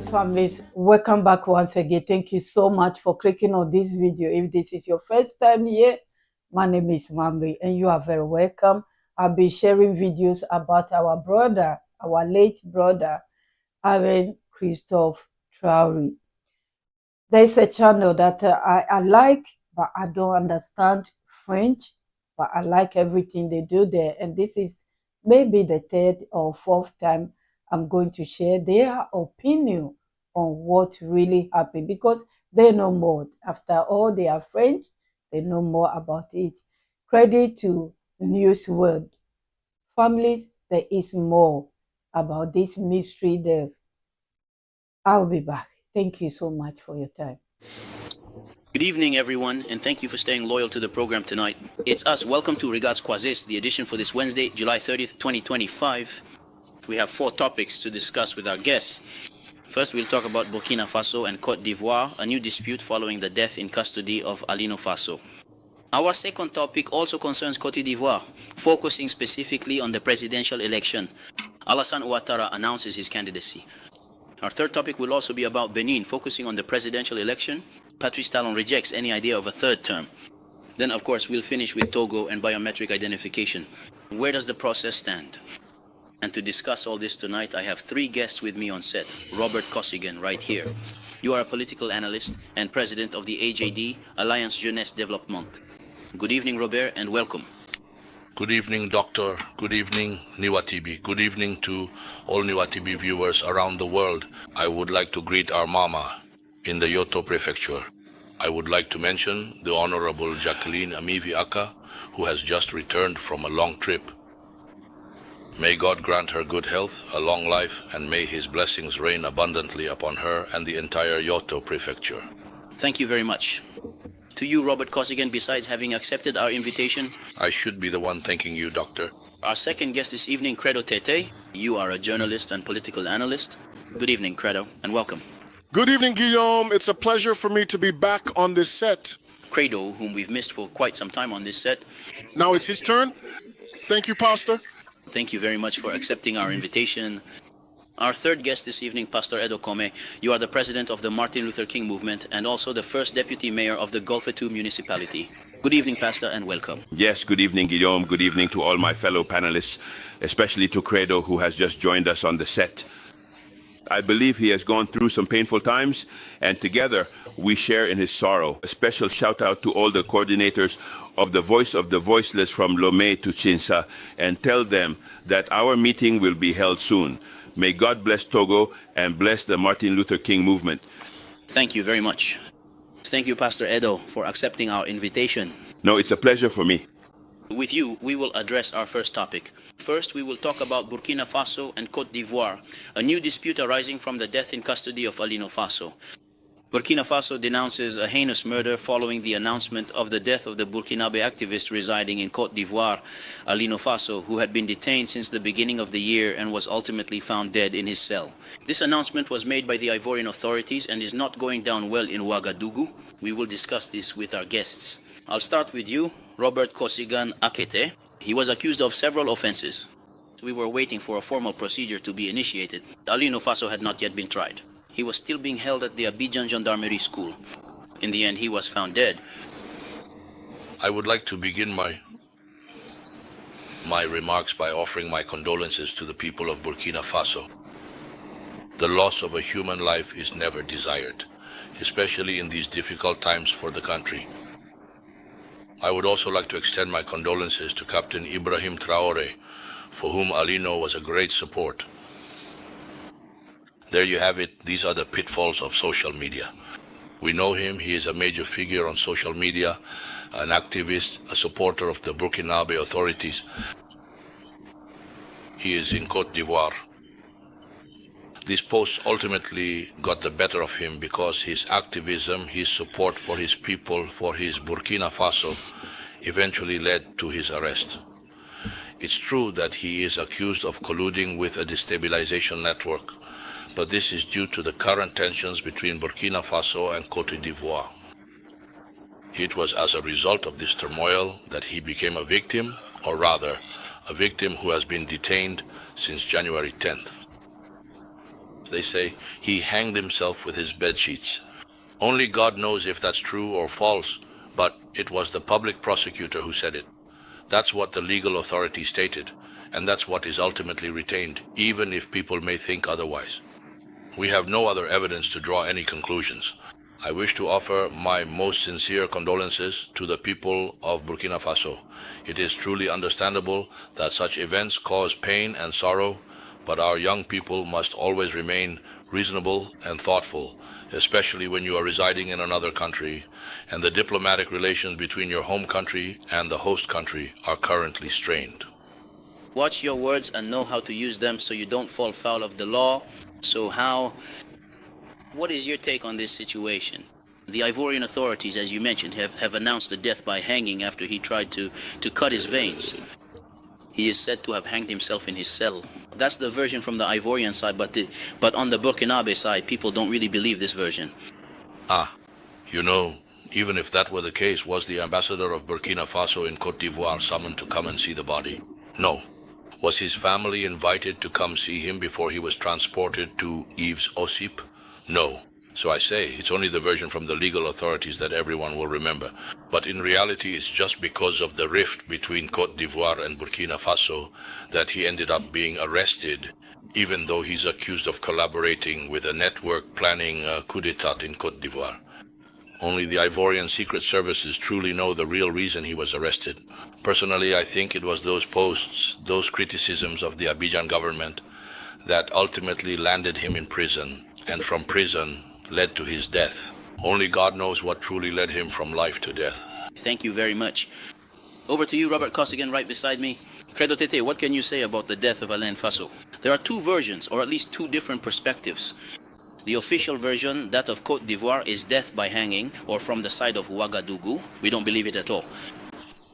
Panelist families, welcome back once again. Thank you so much for clicking on this video. If this is your first time here, my name is Mamri and you are very welcome. I'll be sharing videos about our brother, our late brother, Alain Christoph Traoré. There's a channel that I like, but I don't understand French, but I like everything they do there. And this is maybe the third or fourth time I'm going to share their opinion on what really happened, because they know more. After all, they are French, they know more about it. Credit to News World. Families, there is more about this mystery there. I'll be back. Thank you so much for your time. Good evening, everyone, and thank you for staying loyal to the program tonight. It's us. Welcome to Regards Croisés, the edition for this Wednesday, July 30th, 2025. We have 4 topics to discuss with our guests. First, we'll talk about Burkina Faso and Côte d'Ivoire, a new dispute following the death in custody of Alino Faso. Our second topic also concerns Côte d'Ivoire, focusing specifically on the presidential election. Alassan Ouatara announces his candidacy. Our third topic will also be about Benin, focusing on the presidential election. Patrice Talon rejects any idea of a third term. Then, of course, we'll finish with Togo and biometric identification. Where does the process stand? And to discuss all this tonight, I have 3 guests with me on set. Robert Kosigan, right here. You are a political analyst and president of the AJD, Alliance Jeunesse Développement. Good evening, Robert, and welcome. Good evening, Doctor. Good evening, Niwa TV. Good evening to all Niwa TV viewers around the world. I would like to greet our mama in the Yoto Prefecture. I would like to mention the Honorable Jacqueline Amivi Aka, who has just returned from a long trip. May God grant her good health, a long life, and may his blessings rain abundantly upon her and the entire Yoto Prefecture. Thank you very much. To you, Robert Kosigan, besides having accepted our invitation, I should be the one thanking you, Doctor. Our second guest this evening, Credo Tete. You are a journalist and political analyst. Good evening, Credo, and welcome. Good evening, Guillaume. It's a pleasure for me to be back on this set. Credo, whom we've missed for quite some time on this set. Now it's his turn. Thank you, Pastor. Thank you very much for accepting our invitation. Our third guest this evening, Pastor Edo Kome. You are the president of the Martin Luther King movement and also the first deputy mayor of the Golfetu municipality. Good evening, Pastor, and welcome. Yes, good evening, Guillaume. Good evening to all my fellow panelists, especially to Credo, who has just joined us on the set. I believe he has gone through some painful times, and together we share in his sorrow. A special shout out to all the coordinators of the Voice of the Voiceless from Lomé to Chinsa, and tell them that our meeting will be held soon. May God bless Togo and bless the Martin Luther King movement. Thank you very much. Thank you, Pastor Edo, for accepting our invitation. No, it's a pleasure for me. With you, we will address our first topic. First, we will talk about Burkina Faso and Côte d'Ivoire, a new dispute arising from the death in custody of Alino Faso. Burkina Faso denounces a heinous murder following the announcement of the death of the Burkinabe activist residing in Côte d'Ivoire, Alino Faso, who had been detained since the beginning of the year and was ultimately found dead in his cell. This announcement was made by the Ivorian authorities and is not going down well in Ouagadougou. We will discuss this with our guests. I'll start with you, Robert Kosigan Akete. He was accused of several offenses. We were waiting for a formal procedure to be initiated. Alino Faso had not yet been tried. He was still being held at the Abidjan Gendarmerie School. In the end, he was found dead. I would like to begin my remarks by offering my condolences to the people of Burkina Faso. The loss of a human life is never desired, especially in these difficult times for the country. I would also like to extend my condolences to Captain Ibrahim Traore, for whom Alino was a great support. There you have it. These are the pitfalls of social media. We know him. He is a major figure on social media, an activist, a supporter of the Burkinabe authorities. He is in Côte d'Ivoire. These posts ultimately got the better of him because his activism, his support for his people, for his Burkina Faso, eventually led to his arrest. It's true that he is accused of colluding with a destabilization network, but this is due to the current tensions between Burkina Faso and Côte d'Ivoire. It was as a result of this turmoil that he became a victim, or rather, a victim who has been detained since January 10th. They say he hanged himself with his bed sheets. Only God knows if that's true or false, but it was the public prosecutor who said it. That's what the legal authority stated, and that's what is ultimately retained, even if people may think otherwise. We have no other evidence to draw any conclusions. I wish to offer my most sincere condolences to the people of Burkina Faso. It is truly understandable that such events cause pain and sorrow, but our young people must always remain reasonable and thoughtful, especially when you are residing in another country, and the diplomatic relations between your home country and the host country are currently strained. Watch your words and know how to use them so you don't fall foul of the law. So what is your take on this situation? The Ivorian authorities, as you mentioned, have announced a death by hanging after he tried to cut his veins. He is said to have hanged himself in his cell. That's the version from the Ivorian side, but on the Burkinabe side, people don't really believe this version. You know, even if that were the case, was the ambassador of Burkina Faso in Côte d'Ivoire summoned to come and see the body? No. Was his family invited to come see him before he was transported to Yves Osip? No. So I say, it's only the version from the legal authorities that everyone will remember. But in reality, it's just because of the rift between Côte d'Ivoire and Burkina Faso that he ended up being arrested, even though he's accused of collaborating with a network planning a coup d'etat in Côte d'Ivoire. Only the Ivorian secret services truly know the real reason he was arrested. Personally, I think it was those posts, those criticisms of the Abidjan government that ultimately landed him in prison, and from prison led to his death. Only God knows what truly led him from life to death. Thank you very much. Over to you, Robert Costigan, right beside me. Credo Tete, what can you say about the death of Alain Faso? There are two versions, or at least two different perspectives. The official version, that of Côte d'Ivoire, is death by hanging, or from the side of Ouagadougou. We don't believe it at all.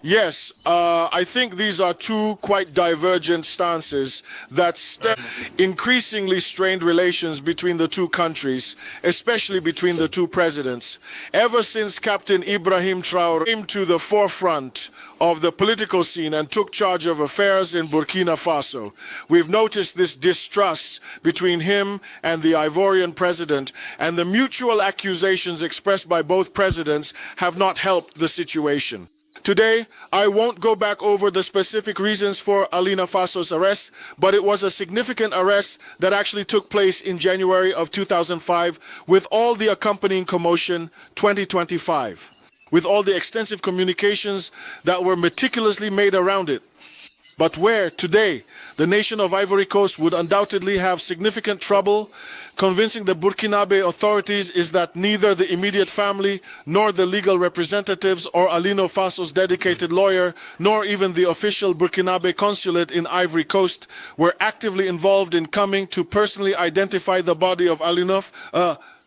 Yes, I think these are two quite divergent stances that stem increasingly strained relations between the two countries, especially between the two presidents. Ever since Captain Ibrahim Traore came to the forefront of the political scene and took charge of affairs in Burkina Faso, we've noticed this distrust between him and the Ivorian president, and the mutual accusations expressed by both presidents have not helped the situation. Today, I won't go back over the specific reasons for Alino Faso's arrest, but it was a significant arrest that actually took place in January of 2005 with all the accompanying commotion 2025, with all the extensive communications that were meticulously made around it. But where today the nation of Ivory Coast would undoubtedly have significant trouble convincing the Burkinabe authorities is that neither the immediate family, nor the legal representatives, or Alino Faso's dedicated lawyer, nor even the official Burkinabe consulate in Ivory Coast were actively involved in coming to personally identify the body of Alino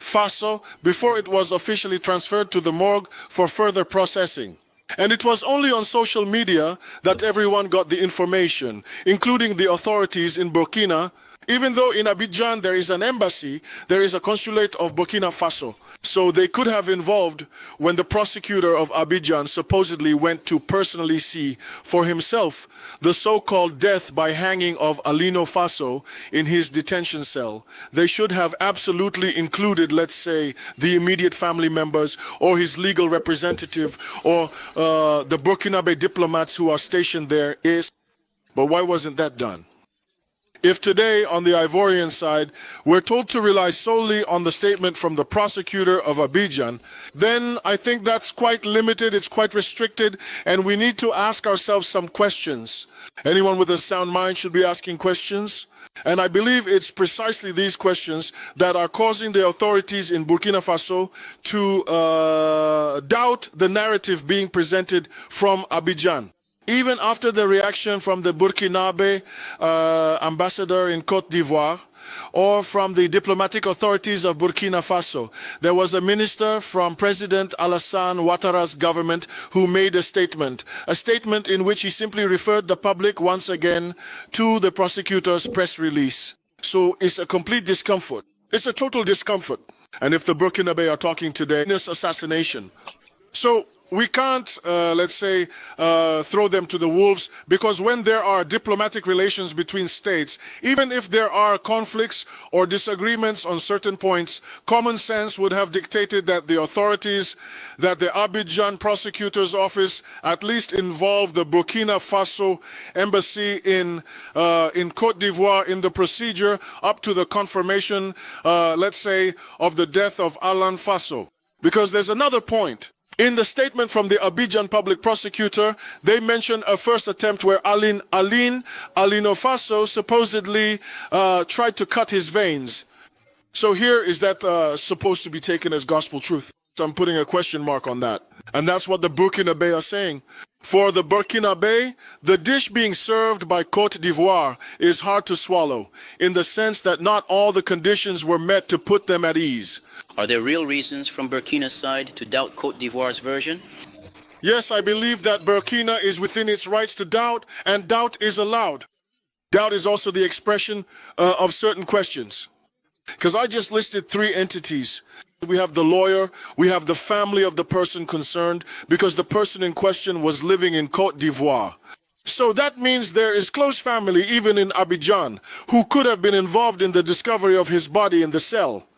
Faso before it was officially transferred to the morgue for further processing. And it was only on social media that everyone got the information, including the authorities in Burkina. Even though in Abidjan there is an embassy, there is a consulate of Burkina Faso. So they could have involved when the prosecutor of Abidjan supposedly went to personally see for himself the so-called death by hanging of Alino Faso in his detention cell. They should have absolutely included, let's say, the immediate family members or his legal representative or the Burkinabe diplomats who are stationed there. But why wasn't that done? If today, on the Ivorian side, we're told to rely solely on the statement from the prosecutor of Abidjan, then I think that's quite limited, it's quite restricted, and we need to ask ourselves some questions. Anyone with a sound mind should be asking questions. And I believe it's precisely these questions that are causing the authorities in Burkina Faso to doubt the narrative being presented from Abidjan. Even after the reaction from the Burkinabe ambassador in Côte d'Ivoire or from the diplomatic authorities of Burkina Faso, there was a minister from President Alassan Ouattara's government who made a statement in which he simply referred the public once again to the prosecutor's press release. So it's a complete discomfort. It's a total discomfort. And if the Burkinabe are talking today, this assassination. So We can't, let's say, throw them to the wolves, because when there are diplomatic relations between states, even if there are conflicts or disagreements on certain points, common sense would have dictated that the authorities, that the Abidjan prosecutor's office at least involve the Burkina Faso embassy in Côte d'Ivoire in the procedure up to the confirmation, let's say, of the death of Alain Faso. Because there's another point. In the statement from the Abidjan public prosecutor, they mention a first attempt where Alino Faso supposedly tried to cut his veins. So here, is that supposed to be taken as gospel truth? So I'm putting a question mark on that. And that's what the BURKINABE are saying. For the BURKINABE, the dish being served by Côte d'Ivoire is hard to swallow, in the sense that not all the conditions were met to put them at ease. Are there real reasons from Burkina's side to doubt Côte d'Ivoire's version? Yes, I believe that Burkina is within its rights to doubt, and doubt is allowed. Doubt is also the expression of certain questions. Because I just listed 3 entities. We have the lawyer, we have the family of the person concerned, because the person in question was living in Côte d'Ivoire. So that means there is close family, even in Abidjan, who could have been involved in the discovery of his body in the cell.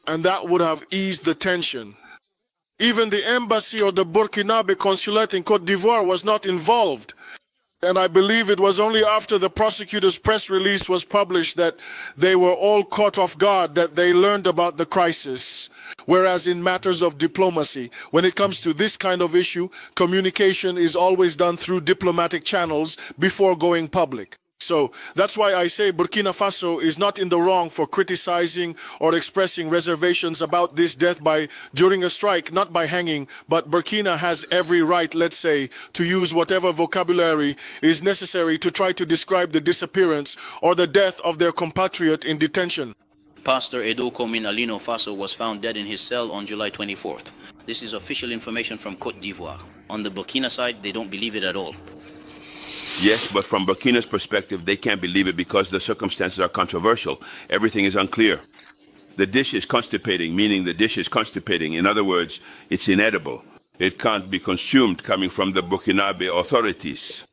And that would have eased the tension. Even the embassy or the Burkinabe consulate in Côte d'Ivoire was not involved. And I believe it was only after the prosecutor's press release was published that they were all caught off guard, that they learned about the crisis. Whereas in matters of diplomacy, when it comes to this kind of issue, communication is always done through diplomatic channels before going public. So that's why I say Burkina Faso is not in the wrong for criticizing or expressing reservations about this death during a strike, not by hanging, but Burkina has every right, let's say, to use whatever vocabulary is necessary to try to describe the disappearance or the death of their compatriot in detention. Pastor Edo Komin Alino Faso was found dead in his cell on July 24th. This is official information from Côte d'Ivoire. On the Burkina side, they don't believe it at all. Yes, but from Burkina's perspective, they can't believe it because the circumstances are controversial. Everything is unclear. The dish is constipating, meaning the dish is constipating. In other words, it's inedible. It can't be consumed coming from the Burkinabe authorities.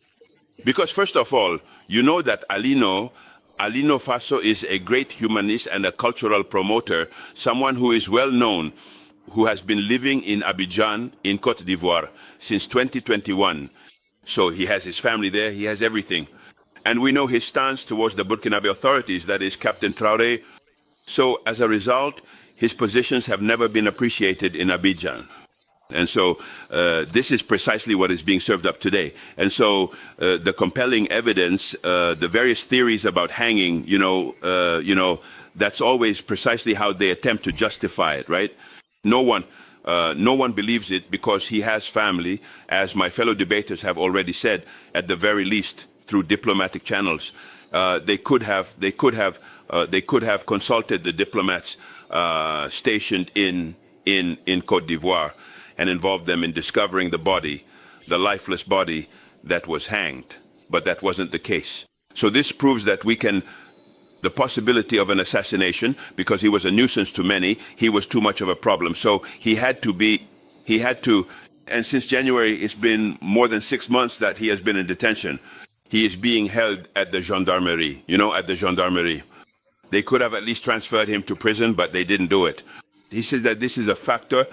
Because first of all, you know that Alino Faso is a great humanist and a cultural promoter, someone who is well known, who has been living in Abidjan in Côte d'Ivoire since 2021. So he has his family there, he has everything. And we know his stance towards the Burkinabe authorities, that is Captain Traore. So as a result, his positions have never been appreciated in Abidjan. And so this is precisely what is being served up today. And so the compelling evidence, the various theories about hanging, that's always precisely how they attempt to justify it, right? No one believes it because he has family, as my fellow debaters have already said, at the very least through diplomatic channels. They could have consulted the diplomats stationed in Côte d'Ivoire and involved them in discovering the body, the lifeless body that was hanged. But that wasn't the case. So this proves that the possibility of an assassination, because he was a nuisance to many, he was too much of a problem. So he had to, and since January, it's been more than 6 months that he has been in detention. He is being held at the gendarmerie, at the gendarmerie. They could have at least transferred him to prison, but they didn't do it. He says that this is a factor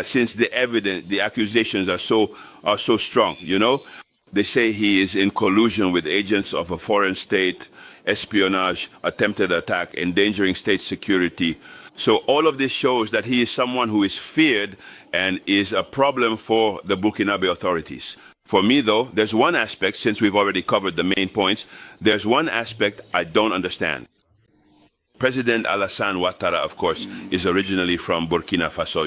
since the accusations are so strong, They say he is in collusion with agents of a foreign state, espionage, attempted attack, endangering state security. So all of this shows that he is someone who is feared and is a problem for the Burkinabe authorities. For me, though, there's one aspect, since we've already covered the main points, there's one aspect I don't understand. President Alassan Ouatara, of course, is originally from Burkina Faso,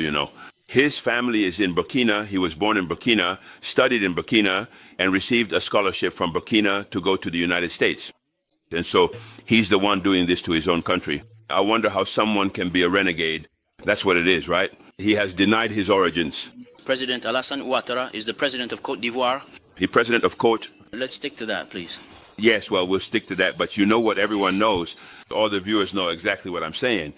His family is in Burkina. He was born in Burkina, studied in Burkina, and received a scholarship from Burkina to go to the United States. And so he's the one doing this to his own country. I wonder how someone can be a renegade. That's what it is, right? He has denied his origins. President Alassan Ouatara is the president of Côte d'Ivoire. The president of Côte. Let's stick to that, please. Yes, well, we'll stick to that. But you know what everyone knows. All the viewers know exactly what I'm saying.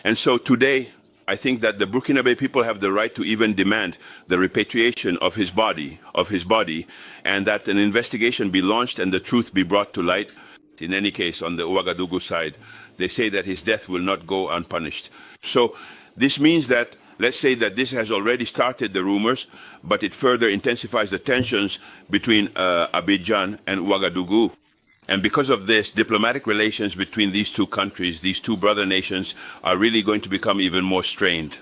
And so today, I think that the Burkinabe people have the right to even demand the repatriation of his body, and that an investigation be launched and the truth be brought to light. In any case, on the Ouagadougou side, they say that his death will not go unpunished. So this means that, let's say that this has already started the rumors, but it further intensifies the tensions between Abidjan and Ouagadougou. And because of this, diplomatic relations between these two countries, these two brother nations, are really going to become even more strained.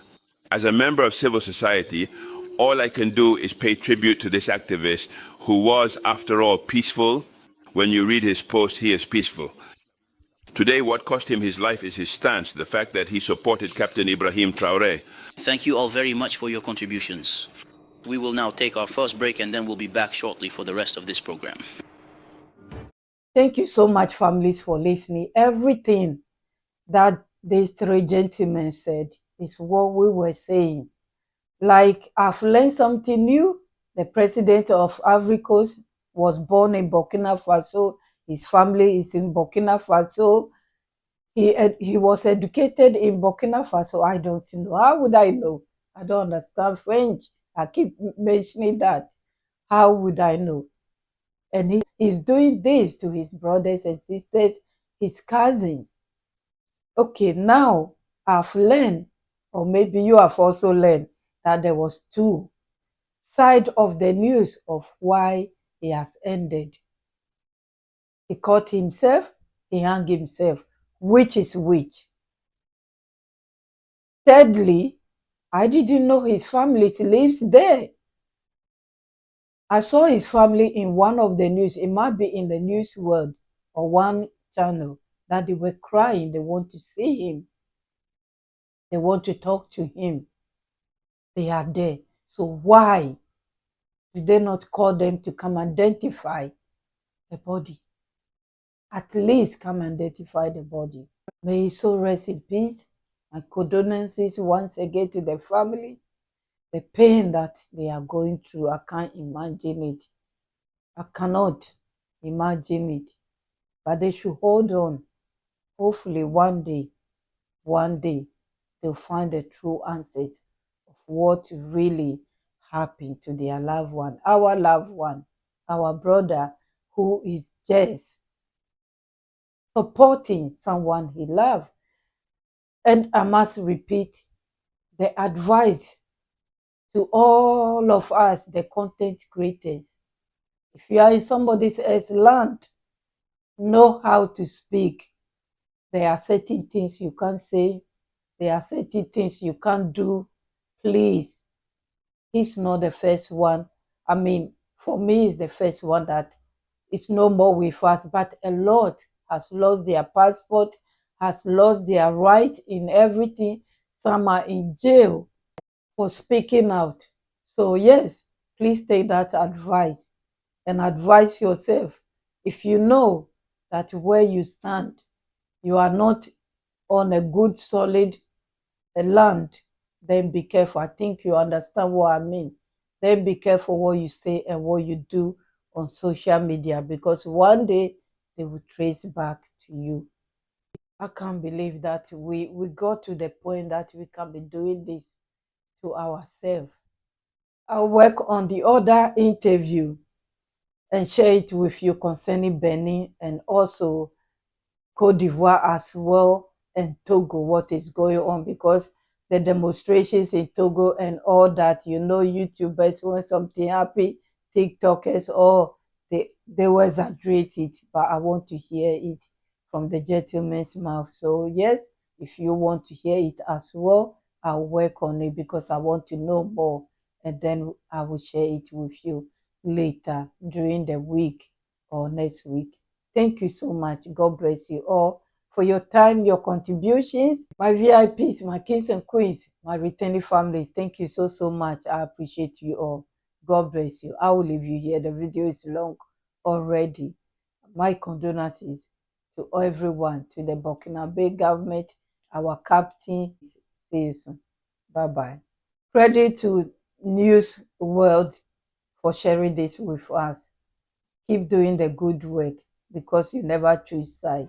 As a member of civil society, all I can do is pay tribute to this activist who was, after all, peaceful. When you read his post, he is peaceful. Today, what cost him his life is his stance, the fact that he supported Captain Ibrahim Traoré. Thank you all very much for your contributions. We will now take our first break and then we'll be back shortly for the rest of this program. Thank you so much, families, for listening. Everything that these three gentlemen said is what we were saying. Like, I've learned something new. The president of Ivory Coast was born in Burkina Faso. His family is in Burkina Faso. He was educated in Burkina Faso. I don't know. How would I know? I don't understand French. I keep mentioning that. How would I know? And he is doing this to his brothers and sisters, his cousins. Okay, now I've learned, or maybe you have also learned, that there was two sides of the news of why he has ended. He caught himself, he hung himself. Which is which? Thirdly, I didn't know his family lives there. I saw his family in one of the news. It might be in the news world or one channel that they were crying. They want to see him. They want to talk to him. They are there. So why did they not call them to come identify the body? At least come identify the body. May his soul rest in peace. My condolences once again to the family. The pain that they are going through, I can't imagine it. I cannot imagine it. But they should hold on. Hopefully one day, they'll find the true answers of what really happened to their loved one, our brother who is just supporting someone he loved. And I must repeat the advice to all of us, the content creators. If you are in somebody else's land, know how to speak. There are certain things you can't say. There are certain things you can't do. Please, he's not the first one. I mean, for me, he's the first one that is no more with us, but a lot has lost their passport, has lost their rights in everything. Some are in jail for speaking out. So yes, please take that advice and advise yourself. If you know that where you stand, you are not on a good, solid land, then be careful. I think you understand what I mean. Then be careful what you say and what you do on social media, because one day they will trace back to you. I can't believe that we got to the point that we can be doing this to ourselves. I'll work on the other interview and share it with you concerning Benin and also Cote d'Ivoire as well, and Togo, what is going on, because the demonstrations in Togo and all that, YouTubers, when something happy, TikTokers, or they will exaggerate it, but I want to hear it from the gentleman's mouth. So yes, if you want to hear it as well, I'll work on it because I want to know more, and then I will share it with you later during the week or next week. Thank you so much. God bless you all for your time, your contributions. My VIPs, my kings and queens, my returning families, thank you so much. I appreciate you all. God bless you. I will leave you here. The video is long already. My condolences to everyone, to the Burkinabe government, our captain. See you soon. Bye-bye. Credit to News World for sharing this with us. Keep doing the good work, because you never choose side.